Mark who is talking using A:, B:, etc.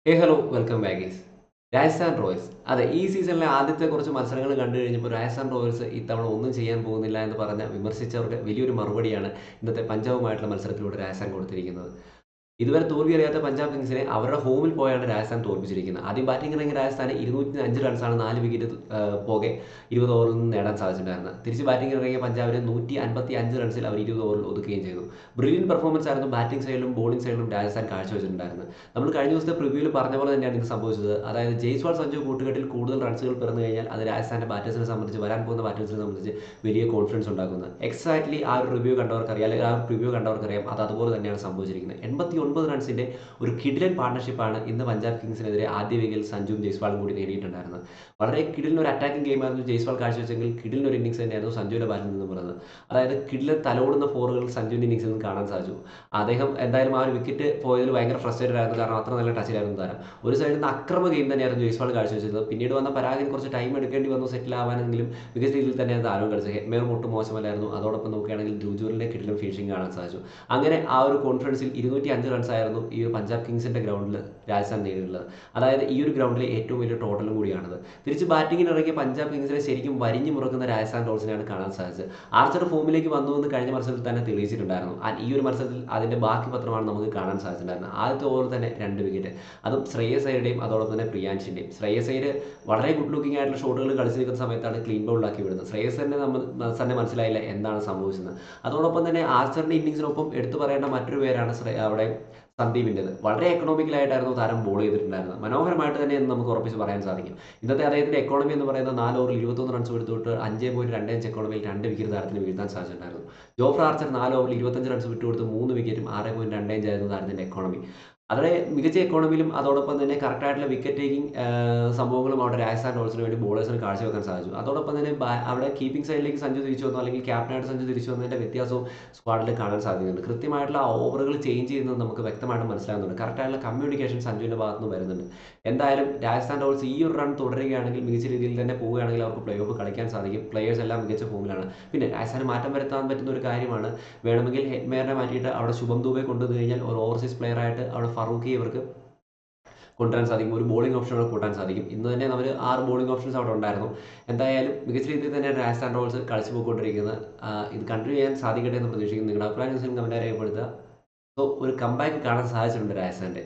A: Hello welcome back guys. Rajasthan Royals അതെ, ഈ സീസണിലെ ആദ്യത്തെ കുറച്ച് മത്സരങ്ങൾ കണ്ടു കഴിഞ്ഞപ്പോൾ രാജസ്ഥാൻ റോയൽസ് ഇത്തവണ ഒന്നും ചെയ്യാൻ പോകുന്നില്ല എന്ന് പറഞ്ഞ വിമർശിച്ചവർക്ക് വലിയൊരു മറുപടിയാണ് ഇന്നത്തെ പഞ്ചാബുമായിട്ടുള്ള മത്സരത്തിലൂടെ രാജസ്ഥാൻ കൊടുത്തിരിക്കുന്നത്. ഇതുവരെ തോൽവി അറിയാത്ത പഞ്ചാബ് കിങ്സിനെ അവരുടെ ഹോമിൽ പോയാണ് രാജസ്ഥാൻ തോൽപ്പിച്ചിരിക്കുന്നത്. ആദ്യം ബാറ്റിംഗ് ഇറങ്ങിയ രാജസ്ഥാന് 205 റൺസാണ് 4 വിക്കറ്റ് പോകെ 20 ഓവറിൽ നിന്ന് നേടാൻ സാധിച്ചിട്ടുണ്ടായിരുന്നത്. തിരിച്ച് ബാറ്റിംഗ് ഇറങ്ങിയ പഞ്ചാബിനെ 155 റൺസിൽ അവർ 20 ഓവറിൽ ഒതുക്കുകയും ചെയ്തു. ബ്രില്യൻ പെർഫോമൻസ് ആയിരുന്നു ബാറ്റിംഗ് സൈഡിലും ബോളിംഗ് സൈഡിലും രാജസ്ഥാൻ കാഴ്ചവെച്ചിട്ടുണ്ടായിരുന്നത്. നമ്മൾ കഴിഞ്ഞ ദിവസത്തെ പ്രിവ്യൂവിൽ പറഞ്ഞ പോലെ തന്നെയാണ് ഇത് സംഭവിച്ചത്. അതായത് ജയ്സ്വാൾ സഞ്ജു കൂട്ടുകെട്ടിൽ കൂടുതൽ റൺസുകൾ പിറന്നു കഴിഞ്ഞാൽ അത് രാജസ്ഥാന്റെ ബാറ്റേഴ്സിനെ സംബന്ധിച്ച്, വരാൻ പോകുന്ന ബാറ്റേഴ്സിനെ സംബന്ധിച്ച് വലിയ കോൺഫിഡൻസ് ഉണ്ടാക്കുന്നത്. എക്സാക്ട്ലി ആ ഒരു റിവ്യൂ കണ്ടവർക്കറിയാം, അല്ലെങ്കിൽ ആ ഒരു പ്രിവ്യൂ കണ്ടവർക്കറിയാം അത് അതുപോലെ തന്നെയാണ് സംഭവിച്ചിരിക്കുന്നത്. 89 റൺസിന്റെ ഒരു കിഡിലൻ പാർട്ണർഷിപ്പാണ് ഇന്ന് പഞ്ചാബ് കിങ്സിനെതിരെ ആദ്യ വിക്കറ്റിൽ സഞ്ജുവും ജയ്സ്വാളും കൂടി നേടിയിട്ടുണ്ടായിരുന്നത്. വളരെ കിഡിലിന് ഒരു അറ്റാക്കിംഗ് ഗെയിമായിരുന്നു ജയ്സ്വാൾ കാഴ്ചവെച്ചെങ്കിൽ കിഡിലിന് ഒരു ഇന്നിംഗ്സ് തന്നെയായിരുന്നു സഞ്ജുവിന്റെ ബാറ്റിൽ നിന്ന് പറയുന്നത്. അതായത് കിഡിലൻ തലോടുന്ന ഫോറുകൾ സഞ്ജുവിന്റെ ഇന്നിംഗ്സിൽ നിന്ന് കാണാൻ സാധിച്ചു. അദ്ദേഹം എന്തായാലും ആ ഒരു വിക്കറ്റ് പോയതിൽ ഭയങ്കര ഫ്രസ്ട്രേറ്റഡ് ആയിരുന്നു, കാരണം അത്ര നല്ല ടച്ചിലായിരുന്നു താരം. ഒരു സൈഡിൽ നിന്ന് അക്രമ ഗെയിം തന്നെയായിരുന്നു ജയ്സ്വാൾ കാഴ്ചവെച്ചത്. പിന്നീട് വന്ന പരാഗിന് കുറച്ച് ടൈം എടുക്കേണ്ടി വന്നു സെറ്റിൽ ആവാനെങ്കിലും മികച്ച രീതിയിൽ തന്നെയാണ് താരം കളിച്ചത്. ഹെറ്റ്മേറും ഒട്ടും മോശമല്ലായിരുന്നു. അതോടൊപ്പം നോക്കുകയാണെങ്കിൽ ദ്രുജൂറിന്റെ കിഡിലും ഫിനിഷിംഗ് കാണാൻ സാധിച്ചു. അങ്ങനെ ആ ഒരു കോൺഫിഡൻസിൽ 205 റൺസ് ആയിരുന്നു ഈ ഒരു പഞ്ചാബ് കിങ്സിന്റെ ഗ്രൗണ്ടിൽ രാജസ്ഥാൻ നേടിയിട്ടുള്ളത്. അതായത് ഈ ഒരു ഗ്രൗണ്ടിലെ ഏറ്റവും വലിയ ടോട്ടലും കൂടിയാണത്. തിരിച്ച് ബാറ്റിംഗിന് ഇറങ്ങിയ പഞ്ചാബ് കിങ്സിനെ ശരിക്കും വരിഞ്ഞു മുറുക്കുന്ന രാജസ്ഥാൻ റോയൽസിനെയാണ് കാണാൻ സാധിച്ചത്. ആർച്ചർ ഫോമിലേക്ക് വന്നു എന്ന് കഴിഞ്ഞ മത്സരത്തിൽ തന്നെ തെളിയിച്ചിട്ടുണ്ടായിരുന്നു. ഈ ഒരു മത്സരത്തിൽ അതിന്റെ ബാക്കി പത്രമാണ് നമുക്ക് കാണാൻ സാധിച്ചിട്ടുണ്ടായിരുന്നത്. ആദ്യത്തെ ഓവറിൽ തന്നെ 2 വിക്കറ്റ്, അതും ശ്രേയസ് അയ്യരുടെയും അതോടൊപ്പം തന്നെ പ്രിയാൻഷിന്റെയും. ശ്രേയസ് അയ്യർ വളരെ ഗുഡ് ലുക്കിംഗ് ആയിട്ടുള്ള ഷോട്ടുകൾ കളിച്ചു നിൽക്കുന്ന സമയത്താണ് ക്ലീൻ ബൗളിലാക്കി വിടുന്നത്. ശ്രേയസ് തന്നെ മനസ്സിലായില്ല എന്താണ് സംഭവിച്ചത്. അതോടൊപ്പം തന്നെ ആർച്ചറിന്റെ ഇന്നിംഗ്സിനൊപ്പം എടുത്തു പറയേണ്ട മറ്റൊരു പേരാണ് അവിടെ സന്ദീപിൻ്റെത്. വളരെ എക്കണോമിക്കലായിട്ടായിരുന്നു താരം ബോൾ ചെയ്തിട്ടുണ്ടായിരുന്നത്. മനോഹരമായിട്ട് തന്നെ എന്ന് നമുക്ക് ഉറപ്പിച്ച് പറയാൻ സാധിക്കും. ഇന്നത്തെ അദ്ദേഹത്തിന്റെ എക്കോണമി എന്ന് പറയുന്നത് 4 ഓവറിൽ 21 റൺസ് എടുത്തുവിട്ട് 5.25 എക്കോണമിയിൽ 2 വിക്കറ്റ് താരത്തിന് വീഴ്ത്താൻ സാധിച്ചിട്ടുണ്ടായിരുന്നു. ജോഫ്ര ആർച്ചർ 4 ഓവറിൽ 25 റൺസ് വിട്ടുകൊടുത്ത് 3 വിക്കറ്റും 6.25 ആയിരുന്നു താരത്തിന്റെ എക്കോണമി. വളരെ മികച്ച എക്കോണമിയിലും അതോടൊപ്പം തന്നെ കറക്റ്റായിട്ടുള്ള വിക്കറ്റ് ടേക്കിംഗ് സംഭവങ്ങളും അവിടെ രാജസ്ഥാൻ റോയൽസിന് വേണ്ടി ബോളേഴ്സിന് കാഴ്ചവെക്കാൻ സാധിച്ചു. അതോടൊപ്പം തന്നെ അവിടെ കീപ്പിംഗ് സൈഡിലേക്ക് സഞ്ജു തിരിച്ചു വന്നു, അല്ലെങ്കിൽ ക്യാപ്റ്റനായിട്ട് സഞ്ജു തിരിച്ചു വന്നതിൻ്റെ വ്യത്യാസവും സ്ക്വാഡിൽ കാണാൻ സാധിക്കുന്നുണ്ട്. കൃത്യമായിട്ടുള്ള ഓവറുകൾ ചേഞ്ച് ചെയ്യുന്നത് നമുക്ക് വ്യക്തമായിട്ട് മനസ്സിലാകുന്നുണ്ട്. കറക്റ്റായിട്ടുള്ള കമ്മ്യൂണിക്കേഷൻ സഞ്ജുവിൻ്റെ ഭാഗത്ത് നിന്ന് വരുന്നുണ്ട്. എന്തായാലും രാജസ്ഥാൻ റോയൽസ് ഈ ഒരു റൺ തുടരുകയാണെങ്കിൽ, മികച്ച രീതിയിൽ തന്നെ പോവുകയാണെങ്കിൽ അവർക്ക് പ്ലേ ഓഫ് കളിക്കാൻ സാധിക്കും. പ്ലേയേഴ്സ് എല്ലാം മികച്ച ഫോമിലാണ്. പിന്നെ രാജസ്ഥാന് മാറ്റം വരുത്താൻ പറ്റുന്ന ഒരു കാര്യമാണ്, വേണമെങ്കിൽ ഹെറ്റ്മേറിനെ മാറ്റിയിട്ട് അവിടെ ശുഭം ദുബെ കൊണ്ടുവന്നു കഴിഞ്ഞാൽ ഒരു ഓവർസീസ് പ്ലെയർ ആയിട്ട് അവിടെ ഫറൂഖി ഇവർക്ക് കൊണ്ടുവരാൻ സാധിക്കും. ഒരു ബോളിംഗ് ഓപ്ഷനുകൾ കൂട്ടാൻ സാധിക്കും. ഇന്ന് തന്നെ അവർ 6 ബോളിംഗ് ഓപ്ഷൻസ് അവിടെ ഉണ്ടായിരുന്നു. എന്തായാലും മികച്ച രീതിയിൽ തന്നെയാണ് രാജസ്ഥാൻ റോയൽസ് കളിച്ചു പോയിക്കൊണ്ടിരിക്കുന്നത്. ഇത് കണ്ടിന്യൂ ചെയ്യാൻ സാധിക്കട്ടെ എന്ന് പ്രതീക്ഷിക്കുന്നു. നിങ്ങളുടെ അഭിപ്രായം കമൻറ്റ് രേഖപ്പെടുത്തുക. സോ ഒരു കംബാക്ക് കാണാൻ സാധിച്ചിട്ടുണ്ട് രാജസ്ഥാൻ്റെ.